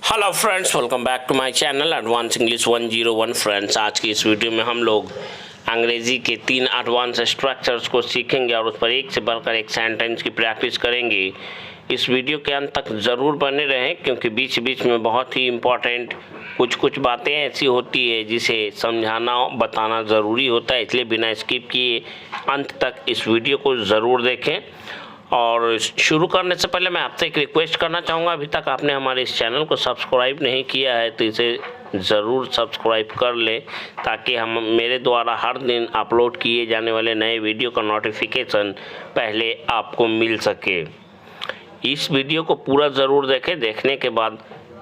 Hello friends, welcome back to my channel advance English 101 friends. आज की इस video में हम लोग अंग्रेजी के 3 एडवांस स्ट्रक्चर्स को सीखेंगे और उस पर एक से बढ़कर एक सेंटेंस की प्रैक्टिस करेंगे। इस वीडियो के अंत तक ज़रूर बने रहें क्योंकि बीच बीच में बहुत ही इम्पॉर्टेंट कुछ बातें ऐसी होती है जिसे समझाना बताना ज़रूरी होता है, इसलिए बिना स्किप किए अंत तक इस वीडियो को ज़रूर देखें। और शुरू करने से पहले मैं आपसे एक रिक्वेस्ट करना चाहूँगा, अभी तक आपने हमारे इस चैनल को सब्सक्राइब नहीं किया है तो इसे ज़रूर सब्सक्राइब कर लें ताकि हम मेरे द्वारा हर दिन अपलोड किए जाने वाले नए वीडियो का नोटिफिकेशन पहले आपको मिल सके। इस वीडियो को पूरा ज़रूर देखें, देखने के बाद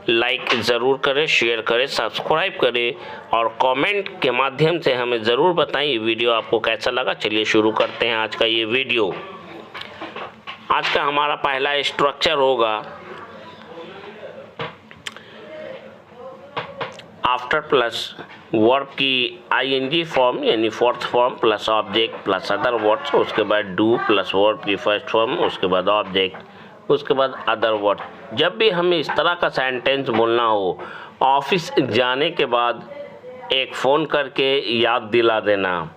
लाइक ज़रूर करें, शेयर करें, सब्सक्राइब करें और कमेंट के माध्यम से हमें ज़रूर बताएं ये वीडियो आपको कैसा लगा। चलिए शुरू करते हैं आज का ये वीडियो। आज का हमारा पहला स्ट्रक्चर होगा आफ्टर प्लस वर्ब की आईएनजी फॉर्म यानी fourth form plus object plus other words, उसके बाद डू प्लस वर्ब की फर्स्ट फॉर्म, उसके बाद ऑब्जेक्ट, उसके बाद अदर वर्ड। जब भी हमें इस तरह का सेंटेंस बोलना हो, ऑफिस जाने के बाद एक फ़ोन करके याद दिला देना।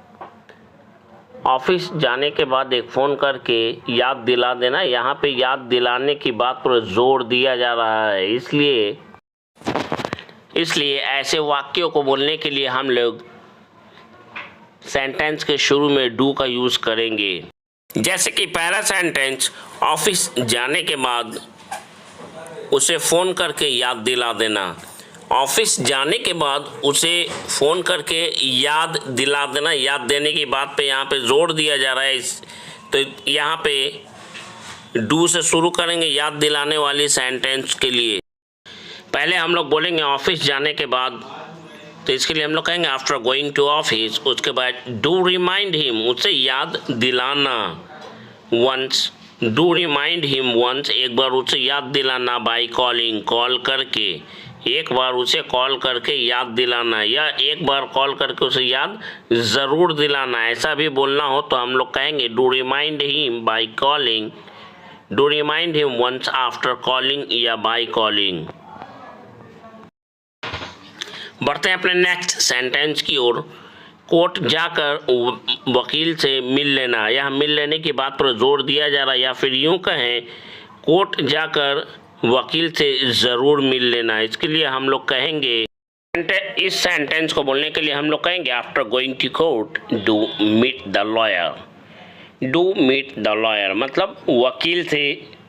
ऑफिस जाने के बाद एक फ़ोन करके याद दिला देना। यहाँ पे याद दिलाने की बात पर जोर दिया जा रहा है, इसलिए ऐसे वाक्यों को बोलने के लिए हम लोग सेंटेंस के शुरू में डू का यूज़ करेंगे। जैसे कि पहला सेंटेंस, ऑफिस जाने के बाद उसे फ़ोन करके याद दिला देना। ऑफिस जाने के बाद उसे फ़ोन करके याद दिला देना। याद देने की बात पे यहाँ पे जोर दिया जा रहा है, तो यहाँ पे डू से शुरू करेंगे याद दिलाने वाली सेंटेंस के लिए। पहले हम लोग बोलेंगे ऑफिस जाने के बाद, तो इसके लिए हम लोग कहेंगे आफ्टर गोइंग टू ऑफिस। उसके बाद डू रिमाइंड हिम, उसे याद दिलाना। Once, do remind him once, एक बार उसे याद दिलाना। बाय कॉलिंग, कॉल करके, एक बार उसे कॉल करके याद दिलाना, या एक बार कॉल करके उसे याद ज़रूर दिलाना। ऐसा भी बोलना हो तो हम लोग कहेंगे do remind him by calling, do remind him once after calling या बाय कॉलिंग। बढ़ते हैं अपने नेक्स्ट सेंटेंस की ओर। कोर्ट जाकर वकील से मिल लेना। यह मिल लेने की बात पर जोर दिया जा रहा है, या फिर यूँ कहें कोर्ट जाकर वकील से ज़रूर मिल लेना। इसके लिए हम लोग कहेंगे, इस सेंटेंस को बोलने के लिए हम लोग कहेंगे after going to court do meet the lawyer. Do meet the lawyer मतलब वकील से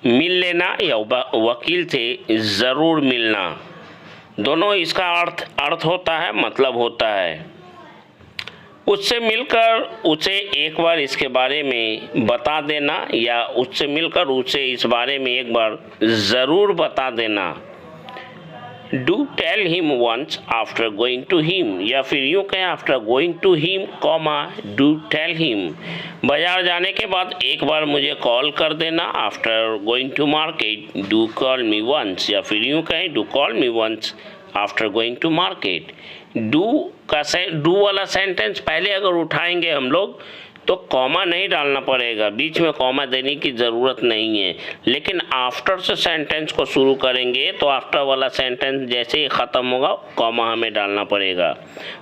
मिल लेना या वकील से ज़रूर मिलना। दोनों इसका अर्थ होता है, मतलब होता है। उससे मिलकर उसे एक बार इसके बारे में बता देना, या उससे मिलकर उसे इस बारे में एक बार ज़रूर बता देना। Do tell him once after going to him, या फिर यूँ कहें after going to him comma do tell him. बाज़ार जाने के बाद एक बार मुझे कॉल कर देना। After going to market do call me once, या फिर यूँ कहें do call me once after going to market. Do वाला सेंटेंस पहले अगर उठाएंगे हम लोग तो कॉमा नहीं डालना पड़ेगा, बीच में कॉमा देने की ज़रूरत नहीं है। लेकिन आफ्टर से सेंटेंस को शुरू करेंगे तो आफ्टर वाला सेंटेंस जैसे ही ख़त्म होगा कॉमा हमें डालना पड़ेगा।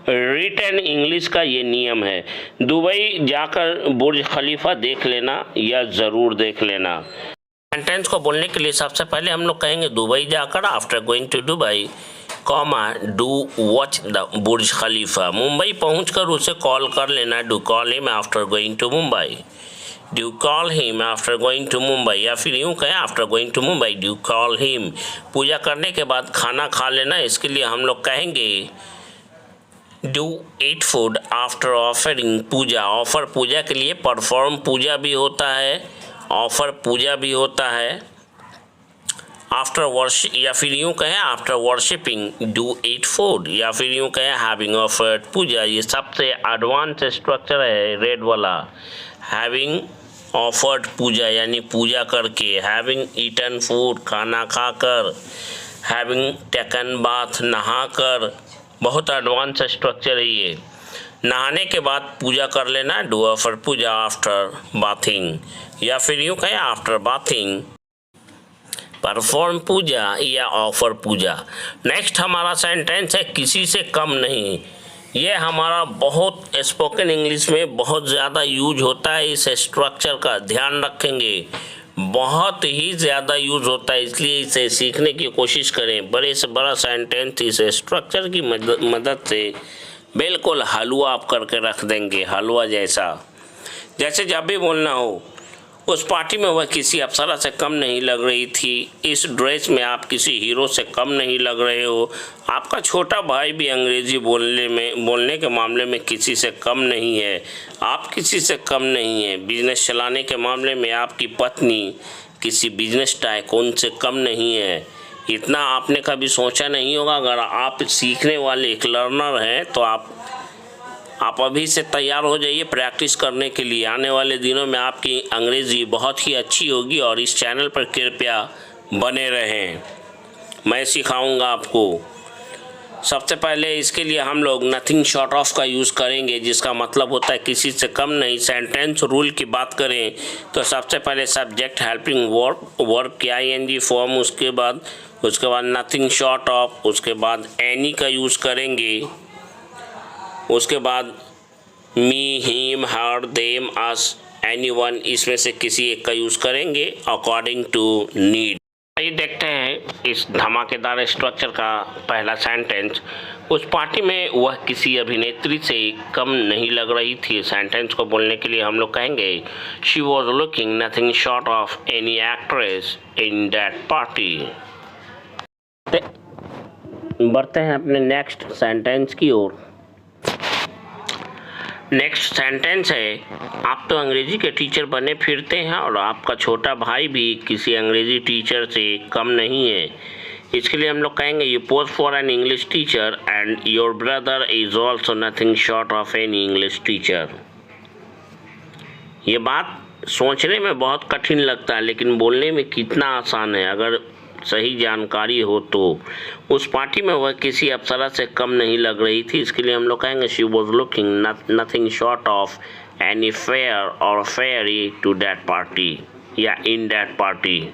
रिटन इंग्लिश का ये नियम है। दुबई जाकर बुर्ज खलीफा देख लेना या ज़रूर देख लेना। सेंटेंस को बोलने के लिए सबसे पहले हम लोग कहेंगे दुबई जाकर, after going to Dubai comma do watch the Burj Khalifa. Mumbai पहुंचकर उसे कॉल कर लेना। Do call him after going to Mumbai. Do call him after going to Mumbai, या फिर यूँ कहें after going to Mumbai do call him. पूजा करने के बाद खाना खा लेना। इसके लिए हम लोग कहेंगे do eat food after offering puja. Offer puja के लिए, परफॉर्म पूजा भी होता है, ऑफर पूजा भी होता है। आफ्टर वर्शिप, या फिर यूँ कहें after worshipping do eat food, या फिर यूँ कहें हैविंग ऑफर्ड पूजा। ये सबसे एडवांस स्ट्रक्चर है रेड वाला। हैविंग ऑफर्ड पूजा यानी पूजा करके, हैविंग ईटन फूड खाना खाकर, हैविंग टेकन बाथ नहाकर। बहुत एडवांस स्ट्रक्चर है ये। नहाने के बाद पूजा कर लेना। Do offer puja after bathing, या फिर यूँ कहें आफ्टर बाथिंग। परफॉर्म पूजा या ऑफर पूजा। नेक्स्ट हमारा सेंटेंस है किसी से कम नहीं। ये हमारा बहुत स्पोकन इंग्लिश में बहुत ज़्यादा यूज होता है। इस स्ट्रक्चर का ध्यान रखेंगे, बहुत ही ज़्यादा यूज होता है, इसलिए इसे सीखने की कोशिश करें। बड़े से बड़ा सेंटेंस इस स्ट्रक्चर की मदद से बिल्कुल हलवा आप करके रख देंगे, हलवा जैसा। जैसे जब भी बोलना हो, उस पार्टी में वह किसी अप्सरा से कम नहीं लग रही थी, इस ड्रेस में आप किसी हीरो से कम नहीं लग रहे हो, आपका छोटा भाई भी अंग्रेजी बोलने के मामले में किसी से कम नहीं है, आप किसी से कम नहीं है। बिजनेस चलाने के मामले में आपकी पत्नी किसी बिजनेस टाइकून से कम नहीं है। इतना आपने कभी सोचा नहीं होगा। अगर आप सीखने वाले एक लर्नर हैं तो आप अभी से तैयार हो जाइए प्रैक्टिस करने के लिए। आने वाले दिनों में आपकी अंग्रेज़ी बहुत ही अच्छी होगी और इस चैनल पर कृपया बने रहें, मैं सिखाऊंगा आपको। सबसे पहले इसके लिए हम लोग नथिंग शॉर्ट ऑफ का यूज़ करेंगे, जिसका मतलब होता है किसी से कम नहीं। सेंटेंस रूल की बात करें तो सबसे पहले सब्जेक्ट हेल्पिंग वर्ब की ING फॉर्म, उसके बाद नथिंग शॉर्ट ऑफ, उसके बाद एनी का यूज़ करेंगे, उसके बाद मी, हिम, हर, देम, अस, एनीवन, इसमें से किसी एक का यूज़ करेंगे अकॉर्डिंग टू नीड। आइए देखते हैं इस धमाकेदार स्ट्रक्चर का पहला सेंटेंस। उस पार्टी में वह किसी अभिनेत्री से कम नहीं लग रही थी। सेंटेंस को बोलने के लिए हम लोग कहेंगे she was looking nothing short of any actress in that party. बढ़ते हैं अपने नेक्स्ट सेंटेंस की ओर। नेक्स्ट सेंटेंस है आप तो अंग्रेजी के टीचर बने फिरते हैं और आपका छोटा भाई भी किसी अंग्रेजी टीचर से कम नहीं है। इसके लिए हम लोग कहेंगे you pose for an English teacher and your brother is also nothing short of any English teacher. ये बात सोचने में बहुत कठिन लगता है, लेकिन बोलने में कितना आसान है अगर सही जानकारी हो तो। उस पार्टी में वह किसी अप्सरा से कम नहीं लग रही थी। इसके लिए हम लोग कहेंगे she was looking nothing short of any fair और फेयरी टू दैट पार्टी या इन दैट पार्टी।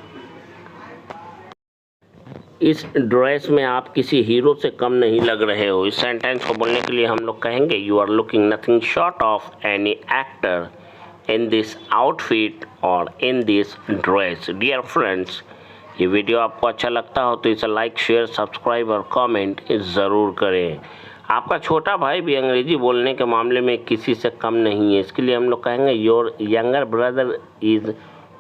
इस ड्रेस में आप किसी हीरो से कम नहीं लग रहे हो। इस सेंटेंस को बोलने के लिए हम लोग कहेंगे you are looking nothing short of any actor in this outfit और in this dress. Dear friends, ये वीडियो आपको अच्छा लगता हो तो इसे लाइक, शेयर, सब्सक्राइब और कमेंट ज़रूर करें। आपका छोटा भाई भी अंग्रेजी बोलने के मामले में किसी से कम नहीं है। इसके लिए हम लोग कहेंगे your younger brother is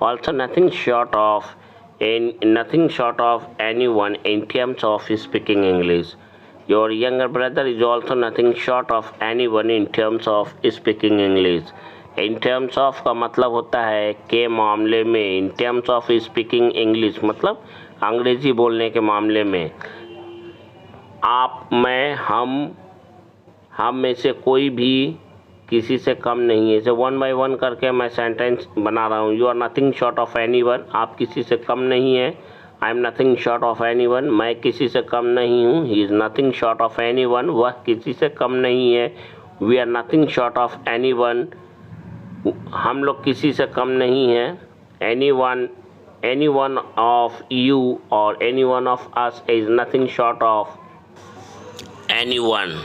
also nothing short of anyone in terms of speaking English. Your younger brother is also nothing short of anyone in terms of speaking English. In terms of का मतलब होता है के मामले में, in terms of speaking English मतलब अंग्रेजी बोलने के मामले में। आप, मैं, हम में से कोई भी किसी से कम नहीं है। इसे 1 by 1 करके मैं सेंटेंस बना रहा हूँ। You are nothing short of anyone, आप किसी से कम नहीं है। I am nothing short of anyone, मैं किसी से कम नहीं हूँ। He is nothing short of anyone, वह किसी से कम नहीं है। We are nothing short of anyone, हम लोग किसी से कम नहीं हैं। एनी वन ऑफ यू और any one of us is nothing short of any one.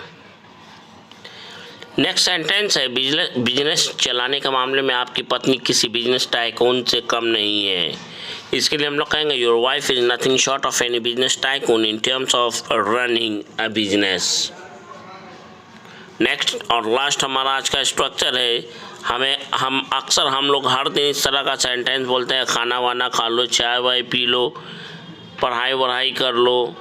Next sentence है बिजनेस चलाने के मामले में आपकी पत्नी किसी बिजनेस टाइकून से कम नहीं है। इसके लिए हम लोग कहेंगे your wife is nothing short of any business tycoon in terms of running a business. Next और लास्ट हमारा आज का स्ट्रक्चर है। हम अक्सर हर दिन इस तरह का सेंटेंस बोलते हैं खाना वाना खा लो, चाय वाय पी लो, पढ़ाई वढ़ाई कर लो,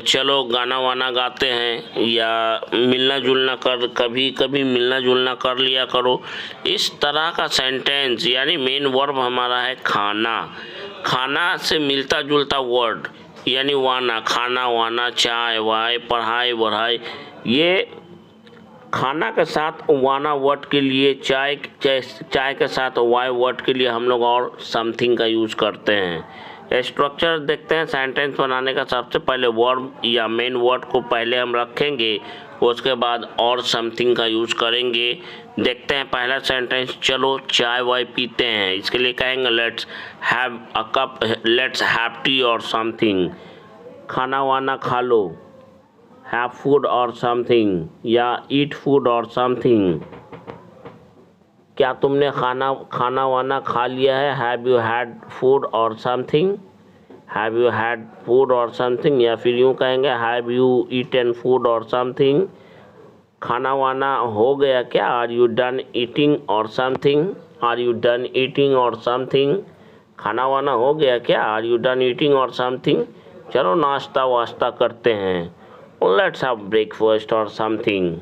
चलो गाना वाना गाते हैं, या मिलना जुलना कभी मिलना जुलना कर लिया करो। इस तरह का सेंटेंस यानी मेन वर्ब हमारा है खाना से मिलता जुलता वर्ड यानी वाना, खाना वाना, चाय वाय, पढ़ाई वढ़ाई। ये खाना के साथ वाना वर्ड के लिए, चाय के साथ वाय वर्ड के लिए हम लोग और समथिंग का यूज़ करते हैं। स्ट्रक्चर देखते हैं सेंटेंस बनाने का। सबसे पहले वर्ब या मेन वर्ड को पहले हम रखेंगे, उसके बाद और समथिंग का यूज़ करेंगे। देखते हैं पहला सेंटेंस, चलो चाय वाय पीते हैं। इसके लिए कहेंगे let's have a cup, let's have T और समथिंग। खाना वाना खा लो, हैव फूड और समथिंग, या ईट फूड और समथिंग। क्या तुमने खाना वाना खा लिया है, हैव यू हैड फूड और something, have you had food और समथिंग। या फिर यूँ कहेंगे हैव यू ईटन फूड और समथिंग। खाना वाना हो गया क्या, आर यू डन ईटिंग और something, are you done eating और समथिंग। खाना वाना हो गया क्या, आर यू डन ईटिंग और समथिंग। चलो नाश्ता वास्ता करते हैं, लेट्स हैव ब्रेकफास्ट और समथिंग,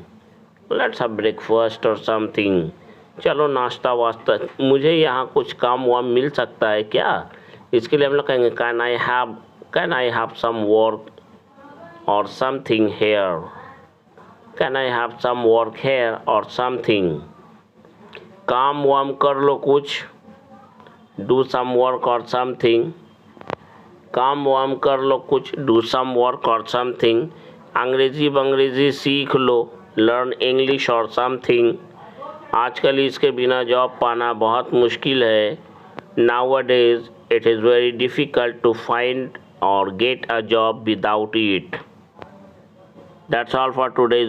लेट्स हैव ब्रेकफास्ट और समथिंग। चलो नाश्ता वास्ता, मुझे यहाँ कुछ काम वाम मिल सकता है क्या। इसके लिए हम लोग कहेंगे can I have some work or something here, can I have some work here or something. काम वाम कर लो कुछ, do some work or something. काम वाम कर लो कुछ, do some work or something. अंग्रेजी सीख लो, लर्न इंग्लिश और समथिंग। आजकल इसके बिना जॉब पाना बहुत मुश्किल है। Nowadays it is very difficult to find or get a job without it. That's all for today's